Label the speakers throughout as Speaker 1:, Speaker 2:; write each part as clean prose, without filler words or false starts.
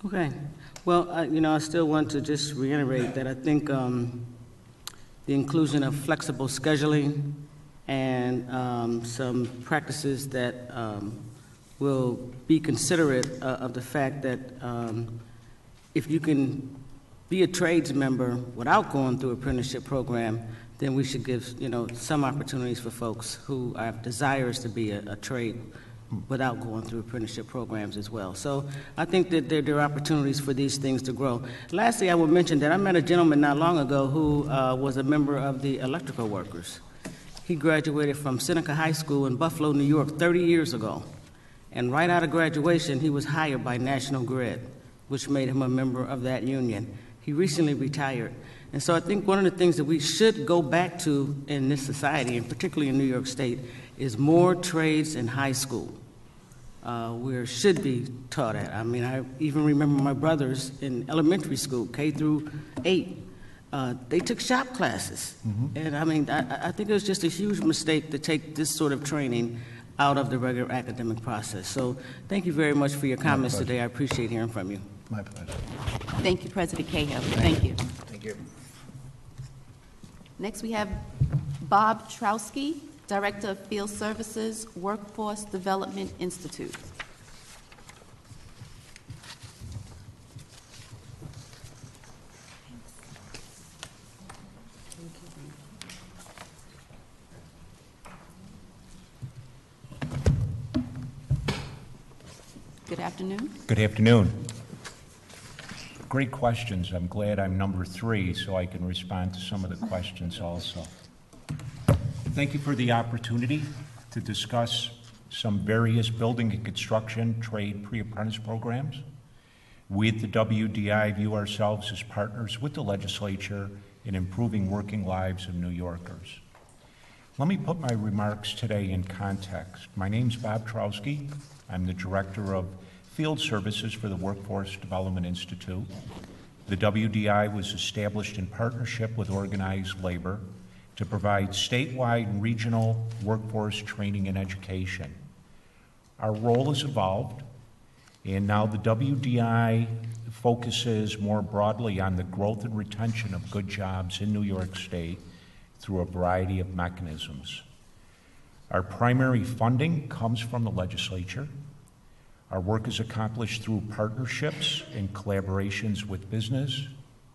Speaker 1: Okay. Well, I still want to just reiterate that I think the inclusion of flexible scheduling and some practices that will be considerate of the fact that if you can be a trades member without going through an apprenticeship program, then we should give some opportunities for folks who have desires to be a trade without going through apprenticeship programs as well. So I think that there are opportunities for these things to grow. Lastly, I would mention that I met a gentleman not long ago who was a member of the electrical workers. He graduated from Seneca High School in Buffalo, New York 30 years ago. And right out of graduation, he was hired by National Grid, which made him a member of that union. He recently retired. And so I think one of the things that we should go back to in this society, and particularly in New York State, is more trades in high school. Where it should be taught at. I mean, I even remember my brothers in elementary school, K through 8, they took shop classes. Mm-hmm. And I mean, I think it was just a huge mistake to take this sort of training out of the regular academic process. So thank you very much for your comments today. I appreciate hearing from you.
Speaker 2: My pleasure.
Speaker 3: Thank you, President Cahill. Thank you.
Speaker 2: Thank you.
Speaker 3: Next, we have Bob Trowski, Director of Field Services, Workforce Development Institute. Good afternoon.
Speaker 4: Good afternoon. Great questions. I'm glad I'm number 3 so I can respond to some of the questions also. Thank you for the opportunity to discuss some various building and construction trade pre-apprentice programs. We at the WDI view ourselves as partners with the legislature in improving working lives of New Yorkers. Let me put my remarks today in context. My name's Bob Trowski. I'm the Director of Field Services for the Workforce Development Institute. The WDI was established in partnership with organized labor to provide statewide and regional workforce training and education. Our role has evolved, and now the WDI focuses more broadly on the growth and retention of good jobs in New York State through a variety of mechanisms. Our primary funding comes from the legislature. Our work is accomplished through partnerships and collaborations with business,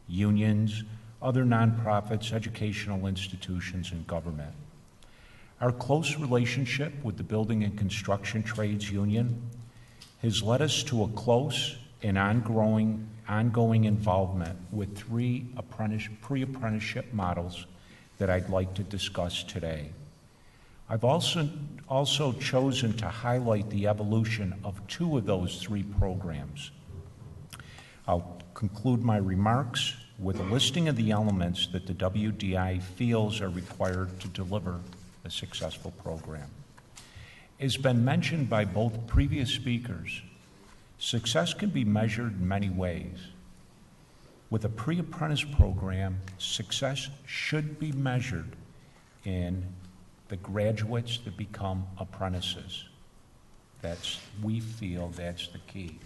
Speaker 4: unions, other nonprofits, educational institutions, and government. Our close relationship with the Building and Construction Trades Union has led us to a close and ongoing involvement with 3 pre-apprenticeship models that I'd like to discuss today. I've also chosen to highlight the evolution of 2 of those 3 programs. I'll conclude my remarks with a listing of the elements that the WDI feels are required to deliver a successful program. As been mentioned by both previous speakers, success can be measured in many ways. With a pre-apprentice program, success should be measured in the graduates that become apprentices. We feel that's the key.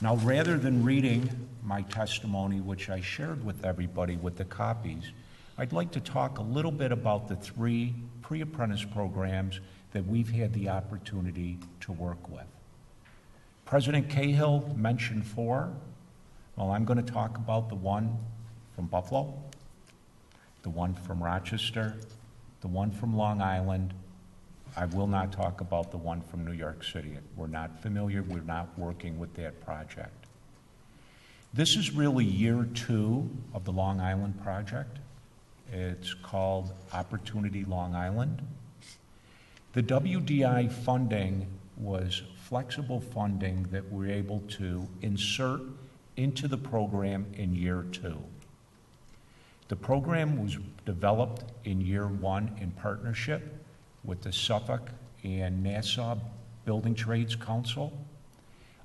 Speaker 4: Now, rather than reading my testimony, which I shared with everybody with the copies, I'd like to talk a little bit about the 3 pre-apprentice programs that we've had the opportunity to work with. President Cahill mentioned 4. Well, I'm going to talk about the one from Buffalo, the one from Rochester, the one from Long Island. I will not talk about the one from New York City. We're not familiar, we're not working with that project. This is really year 2 of the Long Island project. It's called Opportunity Long Island. The WDI funding was flexible funding that we're able to insert into the program in year 2. The program was developed in year 1 in partnership with the Suffolk and Nassau Building Trades Council,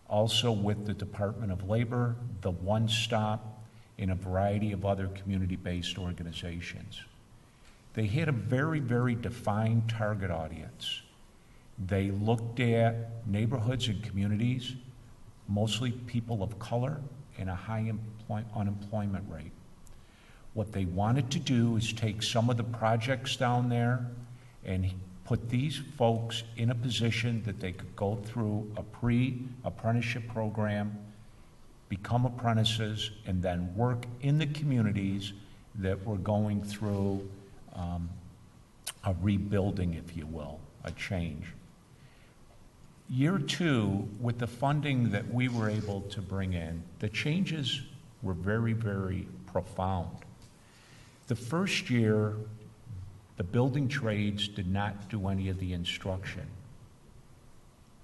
Speaker 4: also with the Department of Labor, the One Stop, and a variety of other community-based organizations. They had a very, very defined target audience. They looked at neighborhoods and communities mostly people of color, and a high unemployment rate. What they wanted to do is take some of the projects down there and put these folks in a position that they could go through a pre-apprenticeship program, become apprentices, and then work in the communities that were going through a rebuilding, if you will, a change. Year two, with the funding that we were able to bring in, the changes were very, very profound. The first year, the building trades did not do any of the instruction.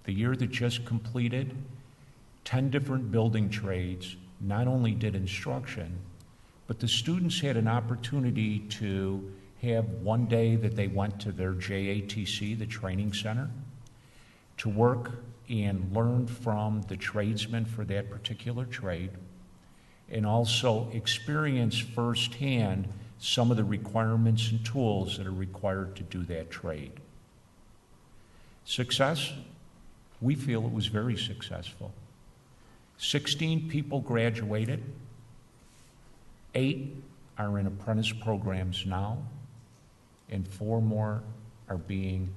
Speaker 4: The year that just completed, 10 different building trades not only did instruction, but the students had an opportunity to have one day that they went to their JATC, the training center, to work and learn from the tradesmen for that particular trade, and also experience firsthand some of the requirements and tools that are required to do that trade. Success? We feel it was very successful. 16 people graduated. 8 are in apprentice programs now, and 4 more are being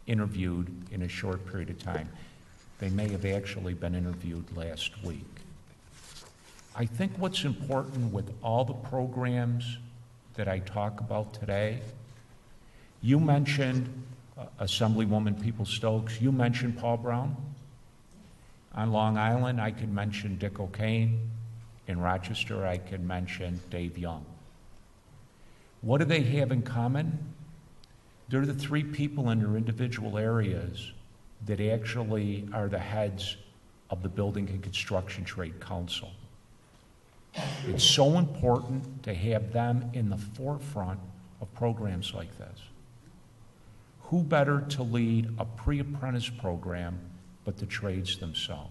Speaker 4: interviewed in a short period of time. They may have actually been interviewed last week. I think what's important with all the programs that I talk about today, you mentioned Assemblywoman People-Stokes, you mentioned Paul Brown. On Long Island, I could mention Dick O'Kane. In Rochester, I could mention Dave Young. What do they have in common? They're the 3 people in their individual areas that actually are the heads of the Building and Construction Trade Council. It's so important to have them in the forefront of programs like this. Who better to lead a pre-apprentice program but the trades themselves?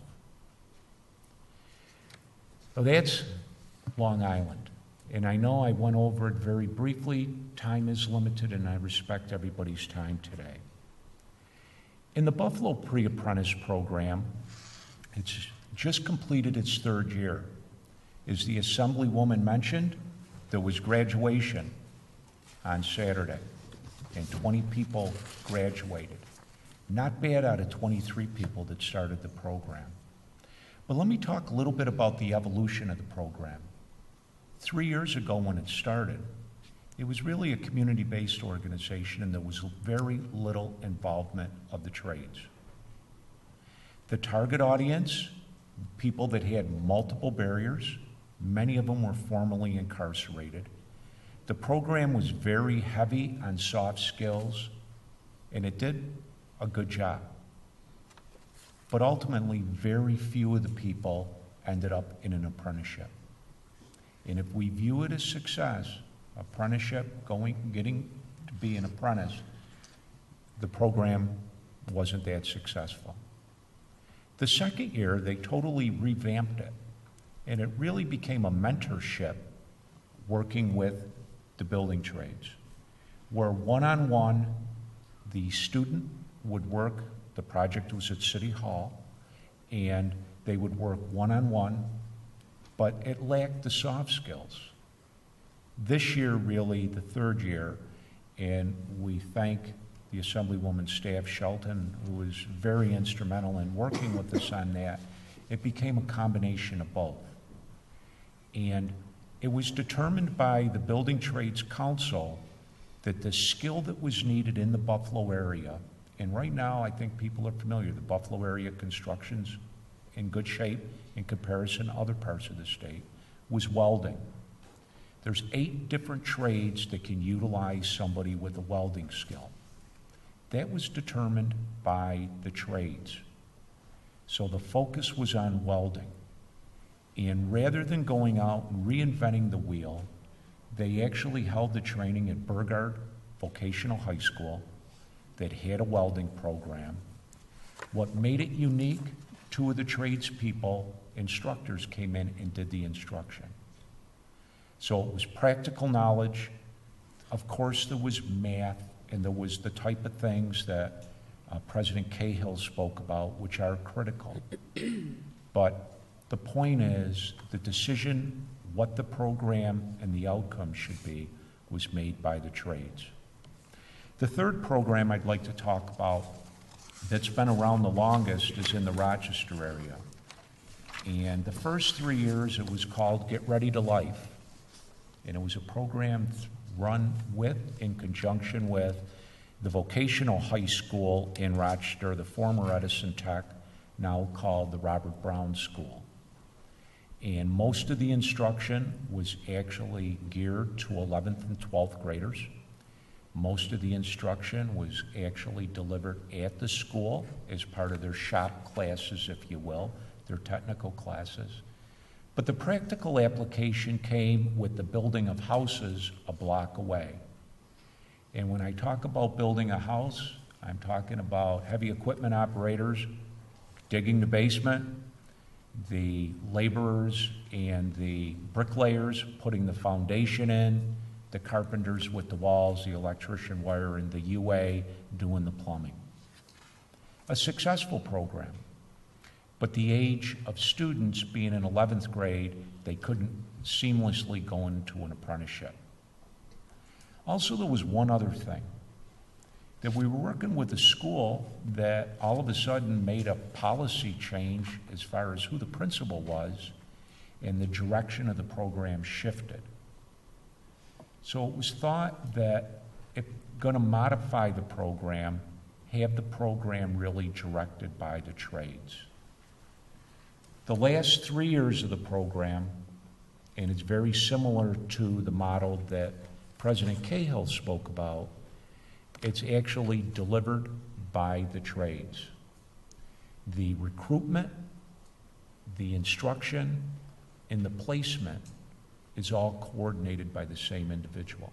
Speaker 4: So that's Long Island. And I know I went over it very briefly. Time is limited, and I respect everybody's time today. In the Buffalo Pre-Apprentice Program, it's just completed its 3rd year. As the Assemblywoman mentioned, there was graduation on Saturday, and 20 people graduated. Not bad out of 23 people that started the program. But let me talk a little bit about the evolution of the program. 3 years ago when it started, it was really a community-based organization, and there was very little involvement of the trades. The target audience, people that had multiple barriers, many of them were formerly incarcerated. The program was very heavy on soft skills, and it did a good job. But ultimately, very few of the people ended up in an apprenticeship. And if we view it as success, apprenticeship, getting to be an apprentice, the program wasn't that successful. The second year, they totally revamped it, and it really became a mentorship working with the building trades, where one-on-one, the student would work, the project was at City Hall, and they would work one-on-one, but it lacked the soft skills. This year, really, the 3rd year, and we thank the Assemblywoman Staff Shelton, who was very instrumental in working with us on that. It became a combination of both. And it was determined by the Building Trades Council that the skill that was needed in the Buffalo area, and right now I think people are familiar, the Buffalo area construction's in good shape in comparison to other parts of the state, was welding. There's 8 different trades that can utilize somebody with a welding skill. That was determined by the trades. So the focus was on welding. And rather than going out and reinventing the wheel, they actually held the training at Burgard Vocational High School that had a welding program. What made it unique, 2 of the tradespeople, instructors, came in and did the instruction. So it was practical knowledge. Of course, there was math, and there was the type of things that President Cahill spoke about, which are critical. But the point is, the decision, what the program and the outcome should be, was made by the trades. The third program I'd like to talk about that's been around the longest is in the Rochester area. And the first 3 years, it was called Get Ready to Life. And it was a program run with, in conjunction with, the vocational high school in Rochester, the former Edison Tech, now called the Robert Brown School. And most of the instruction was actually geared to 11th and 12th graders. Most of the instruction was actually delivered at the school as part of their shop classes, if you will, their technical classes. But the practical application came with the building of houses a block away. And when I talk about building a house, I'm talking about heavy equipment operators digging the basement, the laborers and the bricklayers putting the foundation in, the carpenters with the walls, the electrician wiring, the UA doing the plumbing. A successful program. But the age of students being in 11th grade, they couldn't seamlessly go into an apprenticeship. Also, there was one other thing, that we were working with a school that all of a sudden made a policy change as far as who the principal was, and the direction of the program shifted. So it was thought that if going to modify the program, have the program really directed by the trades. The last 3 years of the program, and it's very similar to the model that President Cahill spoke about, it's actually delivered by the trades. The recruitment, the instruction, and the placement is all coordinated by the same individual.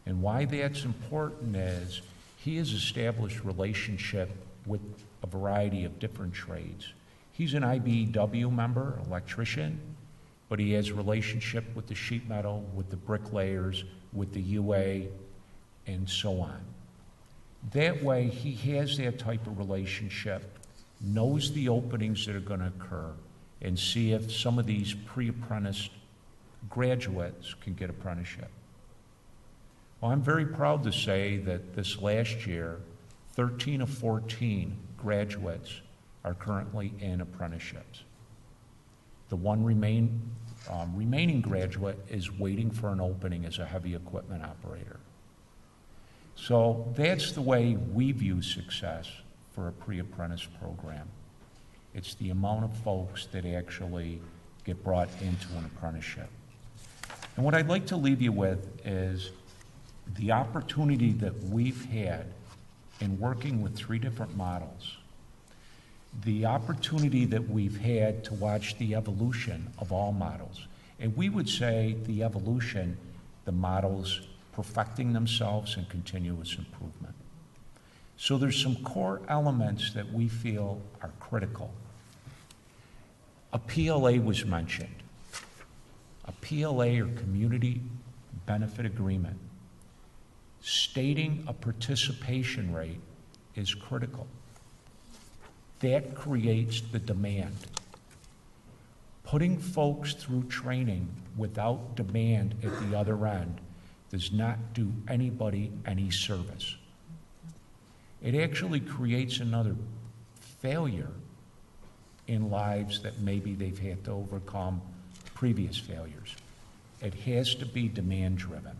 Speaker 4: And why that's important is he has established relationship with a variety of different trades. He's an IBEW member, electrician, but he has relationship with the sheet metal, with the bricklayers, with the UA, and so on. That way, he has that type of relationship, knows the openings that are going to occur, and see if some of these pre-apprenticed graduates can get apprenticeship. Well, I'm very proud to say that this last year, 13 of 14 graduates are currently in apprenticeships. The one remaining graduate is waiting for an opening as a heavy equipment operator. So that's the way we view success for a pre-apprentice program. It's the amount of folks that actually get brought into an apprenticeship. And what I'd like to leave you with is the opportunity that we've had in working with 3 different models, the opportunity that we've had to watch the evolution of all models. And we would say the evolution, the models perfecting themselves and continuous improvement. So there's some core elements that we feel are critical. A PLA was mentioned. A PLA, or Community Benefit Agreement, stating a participation rate is critical. That creates the demand. Putting folks through training without demand at the other end does not do anybody any service. It actually creates another failure in lives that maybe they've had to overcome previous failures. It has to be demand-driven.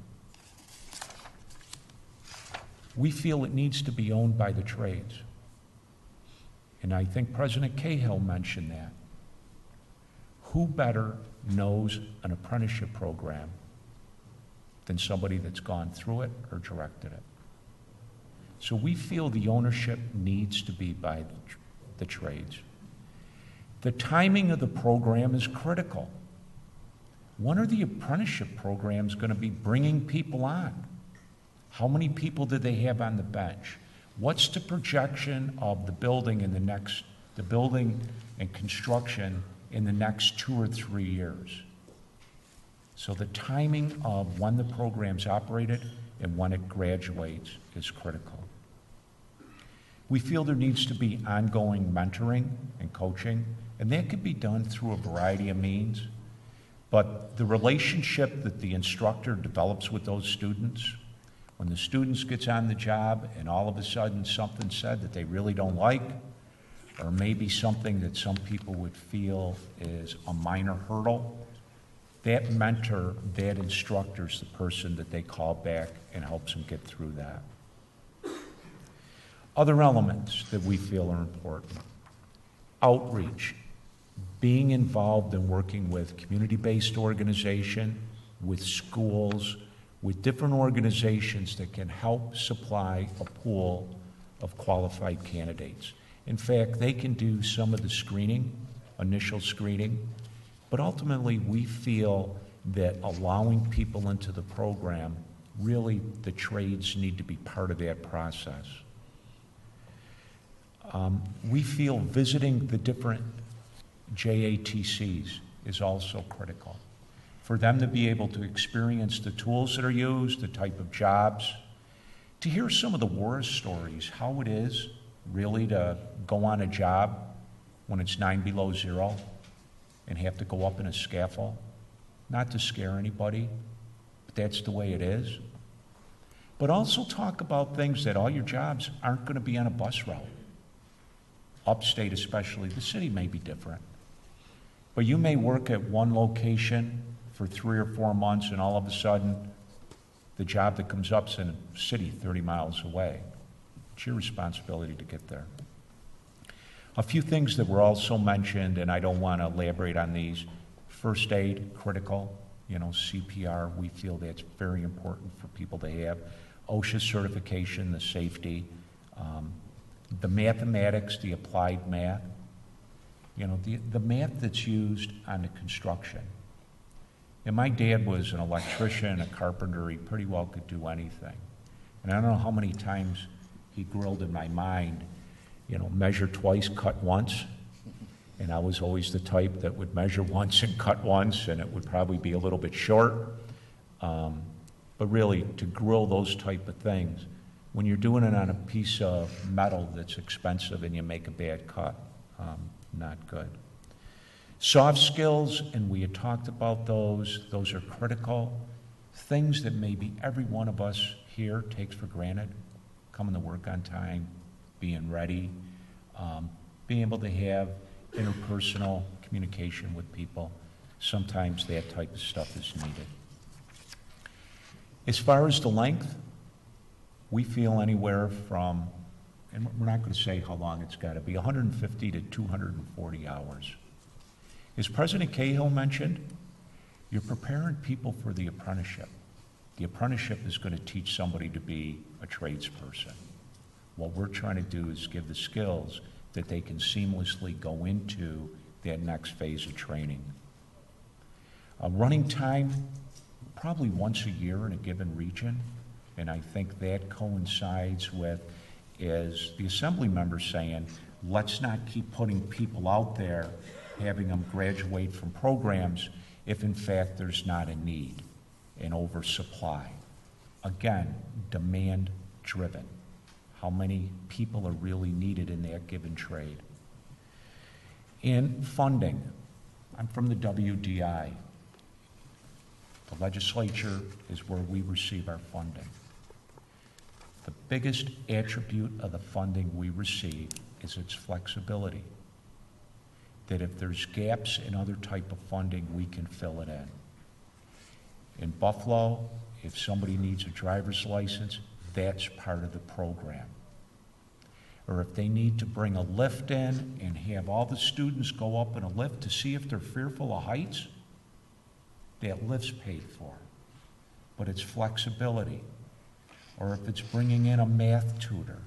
Speaker 4: We feel it needs to be owned by the trades. And I think President Cahill mentioned that. Who better knows an apprenticeship program than somebody that's gone through it or directed it? So we feel the ownership needs to be by the trades. The timing of the program is critical. When are the apprenticeship programs going to be bringing people on? How many people do they have on the bench? What's the projection of the building in the building and construction in the next 2 or 3 years? So the timing of when the program's operated and when it graduates is critical. We feel there needs to be ongoing mentoring and coaching, and that could be done through a variety of means. But the relationship that the instructor develops with those students, when the students gets on the job and all of a sudden something's said that they really don't like, or maybe something that some people would feel is a minor hurdle, that mentor, that instructor is the person that they call back and helps them get through that. Other elements that we feel are important: outreach, being involved in working with community-based organization, with schools, with different organizations that can help supply a pool of qualified candidates. In fact, they can do some of the screening, initial screening, but ultimately we feel that allowing people into the program, really the trades need to be part of that process. We feel visiting the different JATCs is also critical. For them to be able to experience the tools that are used, the type of jobs, to hear some of the war stories, how it is really to go on a job when it's 9 below zero and have to go up in a scaffold. Not to scare anybody, but that's the way it is. But also talk about things that all your jobs aren't going to be on a bus route. Upstate especially, the city may be different. But you may work at one location for 3 or 4 months, and all of a sudden, the job that comes up is in a city 30 miles away. It's your responsibility to get there. A few things that were also mentioned, and I don't want to elaborate on these. First aid, critical. CPR, we feel that's very important for people to have. OSHA certification, the safety. The mathematics, the applied math. The math that's used on the construction. And my dad was an electrician, a carpenter. He pretty well could do anything. And I don't know how many times he grilled in my mind, measure twice, cut once. And I was always the type that would measure once and cut once, and it would probably be a little bit short. But really, to grill those type of things, when you're doing it on a piece of metal that's expensive and you make a bad cut, not good. Soft skills, and we had talked about those are critical. Things that maybe every one of us here takes for granted: coming to work on time, being ready, being able to have interpersonal communication with people. Sometimes that type of stuff is needed. As far as the length, we feel anywhere from, and we're not going to say how long it's got to be, 150 to 240 hours. As President Cahill mentioned, you're preparing people for the apprenticeship. The apprenticeship is going to teach somebody to be a tradesperson. What we're trying to do is give the skills that they can seamlessly go into that next phase of training. Running time, probably once a year in a given region, and I think that coincides with, is the assembly members saying, let's not keep putting people out there, having them graduate from programs if in fact there's not a need, an oversupply. Again, demand driven. How many people are really needed in that given trade? And funding. I'm from the WDI. The legislature is where we receive our funding. The biggest attribute of the funding we receive is its flexibility. That if there's gaps in other type of funding, we can fill it in. In Buffalo, if somebody needs a driver's license, that's part of the program. Or if they need to bring a lift in and have all the students go up in a lift to see if they're fearful of heights, that lift's paid for. But it's flexibility. Or if it's bringing in a math tutor.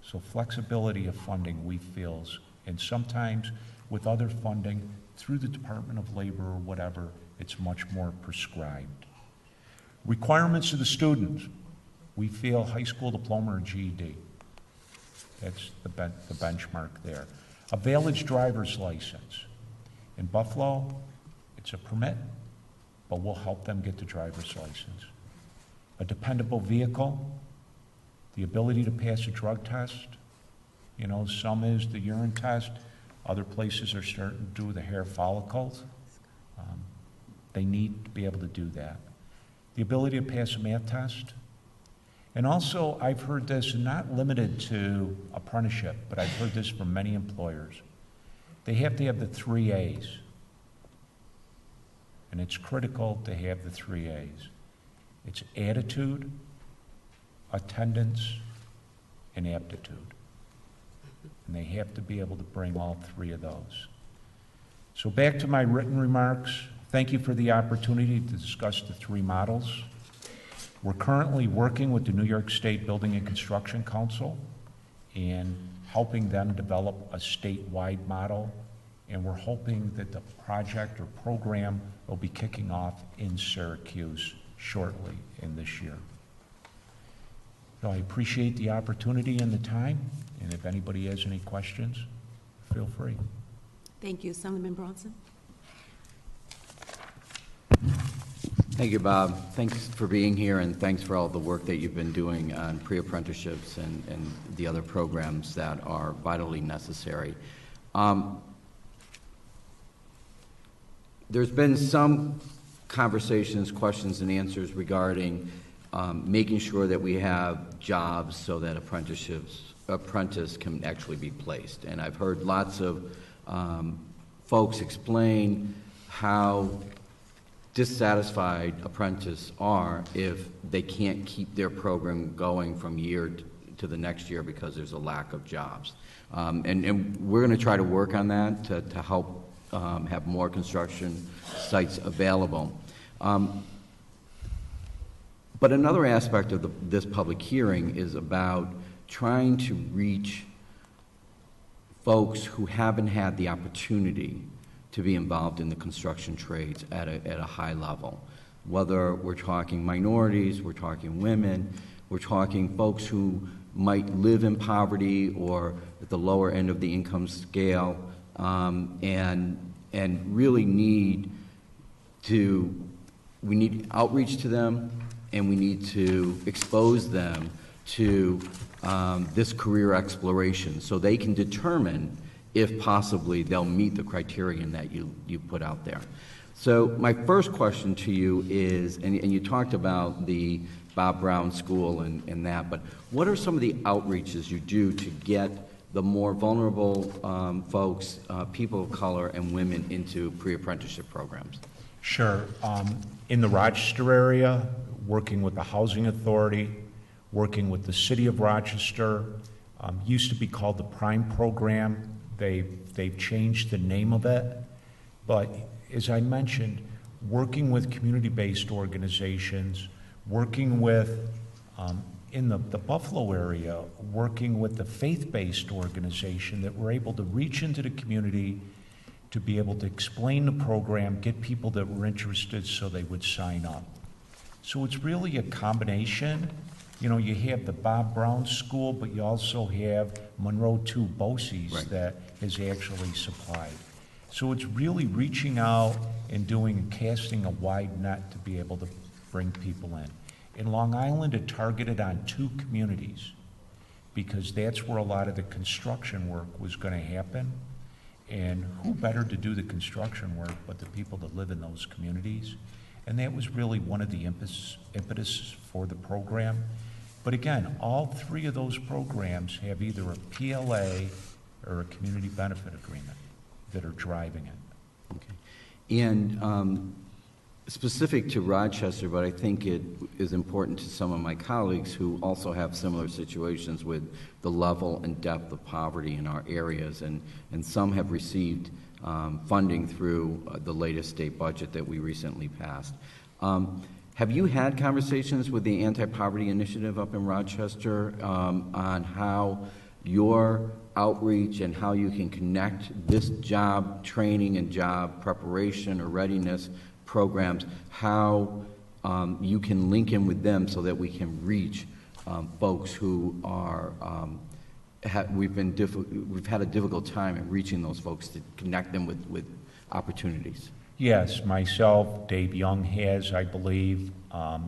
Speaker 4: So flexibility of funding, we feel, and sometimes with other funding through the Department of Labor or whatever, it's much more prescribed. Requirements of the students. We feel high school diploma or GED. That's the benchmark there. A valid driver's license. In Buffalo, it's a permit, but we'll help them get the driver's license. A dependable vehicle. The ability to pass a drug test, you know, some is the urine test, other places are starting to do the hair follicles. They need to be able to do that. The ability to pass a math test. And also, I've heard this, and not limited to apprenticeship, but I've heard this from many employers. They have to have the 3 A's. And it's critical to have the 3 A's. It's attitude, attendance, and aptitude. And they have to be able to bring all 3 of those. So back to my written remarks. Thank you for the opportunity to discuss the 3 models. We're currently working with the New York State Building and Construction Council and helping them develop a statewide model. And we're hoping that the project or program will be kicking off in Syracuse shortly in this year. So I appreciate the opportunity and the time, and if anybody has any questions, feel free.
Speaker 3: Thank you. Assemblyman Bronson?
Speaker 2: Thank you, Bob. Thanks for being here, and thanks for all the work that you've been doing on pre-apprenticeships and the other programs that are vitally necessary. There's been some conversations, questions, and answers regarding making sure that we have jobs so that apprentice can actually be placed. And I've heard lots of folks explain how dissatisfied apprentices are if they can't keep their program going from year to the next year because there's a lack of jobs. And we're going to try to work on that to help have more construction sites available. But another aspect of this public hearing is about trying to reach folks who haven't had the opportunity to be involved in the construction trades at a high level. Whether we're talking minorities, we're talking women, we're talking folks who might live in poverty or at the lower end of the income scale, and really need outreach to them, and we need to expose them to this career exploration so they can determine if possibly they'll meet the criterion that you put out there. So my first question to you is, and you talked about the Bob Brown School and that, but what are some of the outreaches you do to get the more vulnerable folks, people of color, and women into pre-apprenticeship programs?
Speaker 4: Sure. In the Rochester area, working with the Housing Authority, working with the City of Rochester, used to be called the Prime Program. They've changed the name of it. But as I mentioned, working with community-based organizations, working with, in the Buffalo area, working with the faith-based organization that were able to reach into the community to be able to explain the program, get people that were interested so they would sign up. So it's really a combination. You know, you have the Bob Brown School, but you also have Monroe 2 BOCES
Speaker 2: Right.
Speaker 4: that is actually supplied. So it's really reaching out and casting a wide net to be able to bring people in. In Long Island, it targeted on 2 communities because that's where a lot of the construction work was going to happen. And who better to do the construction work but the people that live in those communities? And that was really one of the impetus for the program. But again, all 3 of those programs have either a PLA or a community benefit agreement that are driving it.
Speaker 2: Okay. And specific to Rochester, but I think it is important to some of my colleagues who also have similar situations with the level and depth of poverty in our areas, and some have received funding through the latest state budget that we recently passed. Have you had conversations with the Anti-Poverty Initiative up in Rochester on how your outreach and how you can connect this job training and job preparation or readiness programs, how you can link in with them so that we can reach folks who are, we've had a difficult time in reaching those folks to connect them with opportunities?
Speaker 4: Yes, myself, Dave Young has, I believe,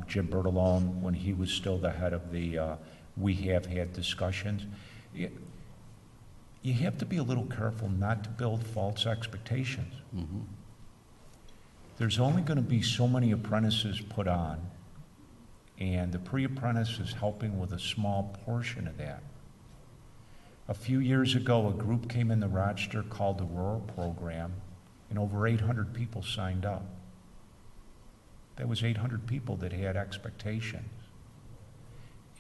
Speaker 4: Jim Bertolone, when he was still the head of the we have had discussions. You have to be a little careful not to build false expectations.
Speaker 2: Mm-hmm.
Speaker 4: There's only going to be so many apprentices put on, and the pre-apprentice is helping with a small portion of that. A few years ago, a group came into Rochester called the Rural Program, and over 800 people signed up. That was 800 people that had expectations.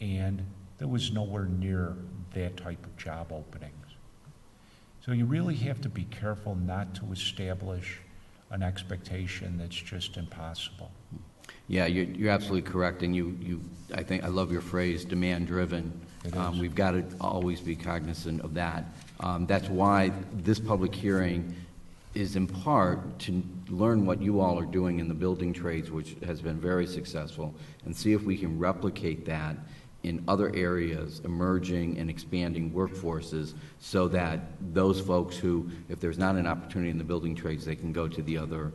Speaker 4: And there was nowhere near that type of job openings. So you really have to be careful not to establish an expectation that's just impossible.
Speaker 2: Yeah, you're absolutely correct, and I think I love your phrase, demand-driven.
Speaker 4: It is.
Speaker 2: We've got to always be cognizant of that. That's why this public hearing is in part to learn what you all are doing in the building trades, which has been very successful, and see if we can replicate that in other areas, emerging and expanding workforces, so that those folks who, if there's not an opportunity in the building trades, they can go to the other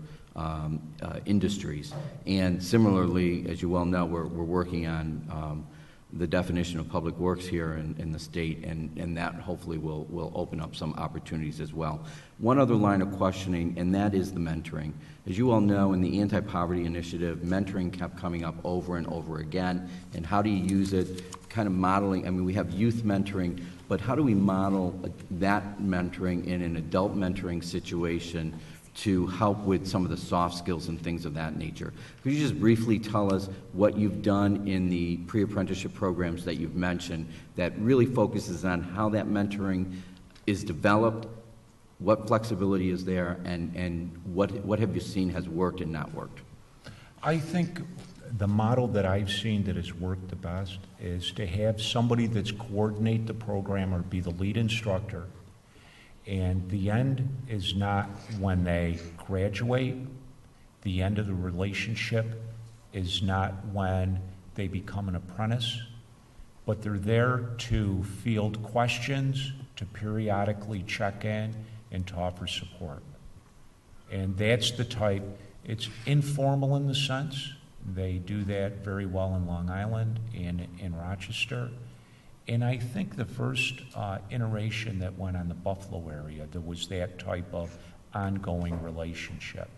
Speaker 2: industries. And similarly, as you well know, we're working on the definition of public works here in the state, and that hopefully will open up some opportunities as well. One other line of questioning, and that is the mentoring. As you all know, in the Anti-Poverty Initiative, mentoring kept coming up over and over again, and how do you use it, kind of modeling, I mean, we have youth mentoring, but how do we model that mentoring in an adult mentoring situation to help with some of the soft skills and things of that nature? Could you just briefly tell us what you've done in the pre-apprenticeship programs that you've mentioned that really focuses on how that mentoring is developed, what flexibility is there, and what have you seen has worked and not worked?
Speaker 4: I think the model that I've seen that has worked the best is to have somebody that's coordinate the program or be the lead instructor. And the end is not when they graduate. The end of the relationship is not when they become an apprentice, but they're there to field questions, to periodically check in, and to offer support. And that's the type, it's informal in the sense. They do that very well in Long Island and in Rochester. And I think the first iteration that went on the Buffalo area, there was that type of ongoing relationship.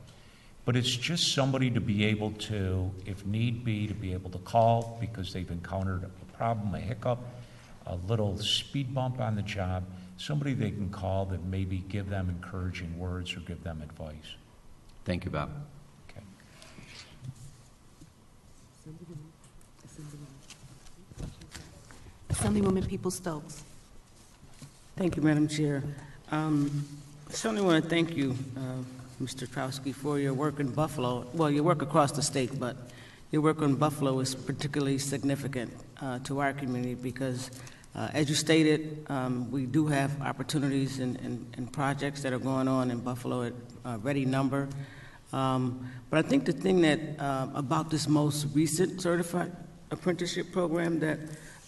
Speaker 4: But it's just somebody to be able to, if need be, to be able to call because they've encountered a problem, a hiccup, a little speed bump on the job, somebody they can call that maybe give them encouraging words or give them advice.
Speaker 2: Thank you, Bob.
Speaker 4: Okay.
Speaker 3: Assemblywoman Peoples-Stokes.
Speaker 1: Thank you, Madam Chair. I certainly want to thank you, Mr. Trowski, for your work in Buffalo. Well, your work across the state, but your work in Buffalo is particularly significant to our community because, as you stated, we do have opportunities and projects that are going on in Buffalo at ready number. But I think the thing that about this most recent certified apprenticeship program that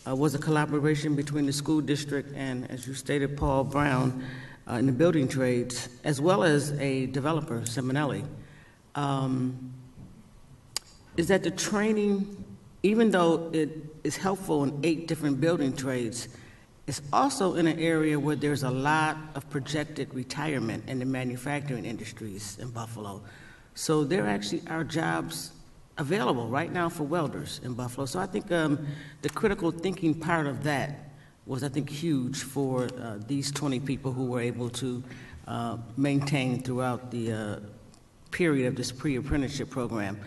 Speaker 1: was a collaboration between the school district and, as you stated, Paul Brown in the building trades, as well as a developer, Simonelli, is that the training, even though it is helpful in 8 different building trades, it's also in an area where there's a lot of projected retirement in the manufacturing industries in Buffalo. So there actually are jobs available right now for welders in Buffalo. So I think the critical thinking part of that was, I think, huge for these 20 people who were able to maintain throughout the period of this pre-apprenticeship program.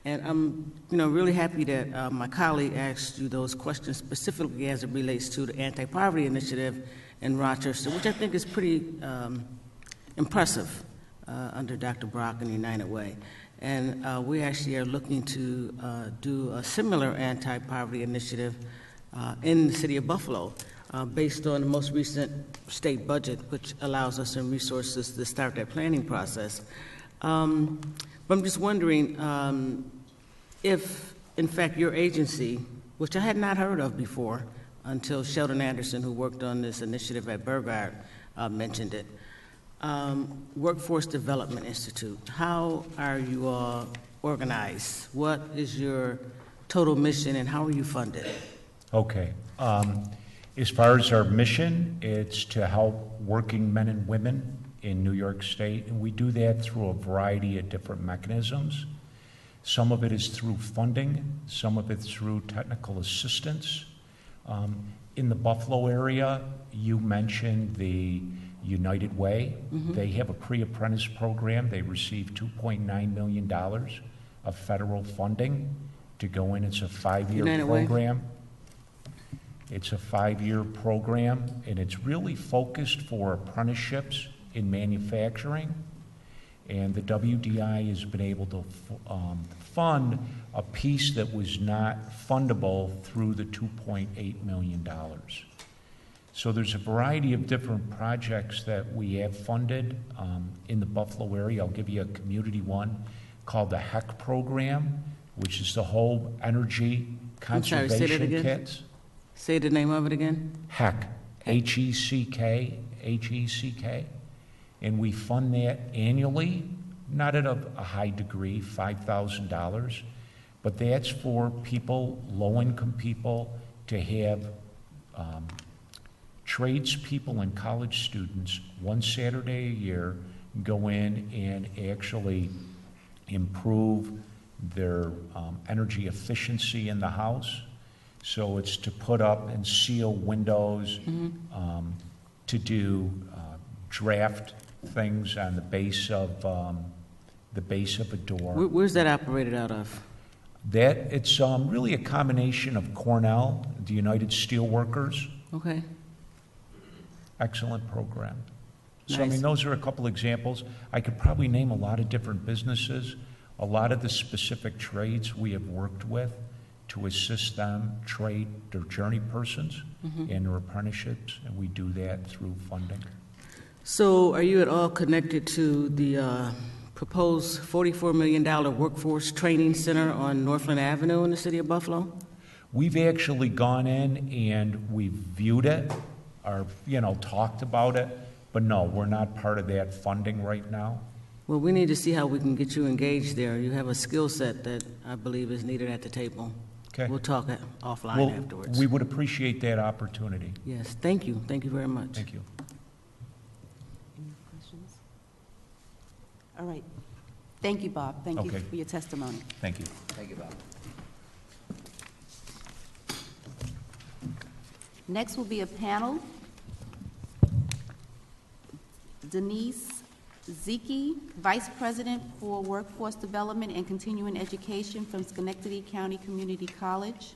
Speaker 1: And I'm, really happy that my colleague asked you those questions specifically as it relates to the Anti-Poverty Initiative in Rochester, which I think is pretty impressive under Dr. Brock and the United Way. And we actually are looking to do a similar anti-poverty initiative in the city of Buffalo based on the most recent state budget, which allows us some resources to start that planning process. But I'm just wondering if, in fact, your agency, which I had not heard of before until Sheldon Anderson, who worked on this initiative at Burgard, mentioned it, Workforce Development Institute. How are you all organized? What is your total mission and how are you funded?
Speaker 4: Okay. As far as our mission, it's to help working men and women in New York State, and we do that through a variety of different mechanisms. Some of it is through funding, some of it through technical assistance. In the Buffalo area, you mentioned the United Way. They have a pre-apprentice program. They receive $2.9 million of federal funding to go in. It's a 5-year
Speaker 1: United Way?
Speaker 4: program. It's a 5-year program, and it's really focused for apprenticeships in manufacturing. And the WDI has been able to fund a piece that was not fundable through the $2.8 million. So there's a variety of different projects that we have funded in the Buffalo area. I'll give you a community one called the HEC program, which is the whole energy
Speaker 1: I'm sorry, say that
Speaker 4: conservation
Speaker 1: again?
Speaker 4: kits.
Speaker 1: Say the name of it again?
Speaker 4: HEC, H-E-C-K, H-E-C-K. And we fund that annually, not at a high degree, $5,000, but that's for people, low-income people, to have tradespeople and college students one Saturday a year go in and actually improve their energy efficiency in the house. So it's to put up and seal windows, to do draft things on the base of a door.
Speaker 1: Where's that operated out of?
Speaker 4: That it's really a combination of Cornell, the United Steelworkers,
Speaker 1: Okay.
Speaker 4: excellent program. So I
Speaker 1: Nice.
Speaker 4: mean, those are a couple examples. I could probably name a lot of different businesses, a lot of the specific trades we have worked with to assist them trade their journey persons and their apprenticeships, and we do that through funding.
Speaker 1: So are you at all connected to the proposed $44 million workforce training center on Northland Avenue in the city of Buffalo?
Speaker 4: We've actually gone in and we've viewed it, or, talked about it, but no, we're not part of that funding right now.
Speaker 1: Well, we need to see how we can get you engaged there. You have a skill set that I believe is needed at the table.
Speaker 4: Okay.
Speaker 1: We'll talk offline
Speaker 4: Well,
Speaker 1: afterwards.
Speaker 4: we would appreciate that opportunity.
Speaker 1: Yes, thank you. Thank you very much.
Speaker 4: Thank you.
Speaker 3: Any questions? All right. Thank you, Bob. Thank you
Speaker 4: Okay.
Speaker 3: for your testimony.
Speaker 4: Thank you.
Speaker 2: Thank you, Bob.
Speaker 3: Next will be a panel. Denise Ziki, Vice President for Workforce Development and Continuing Education from Schenectady County Community College.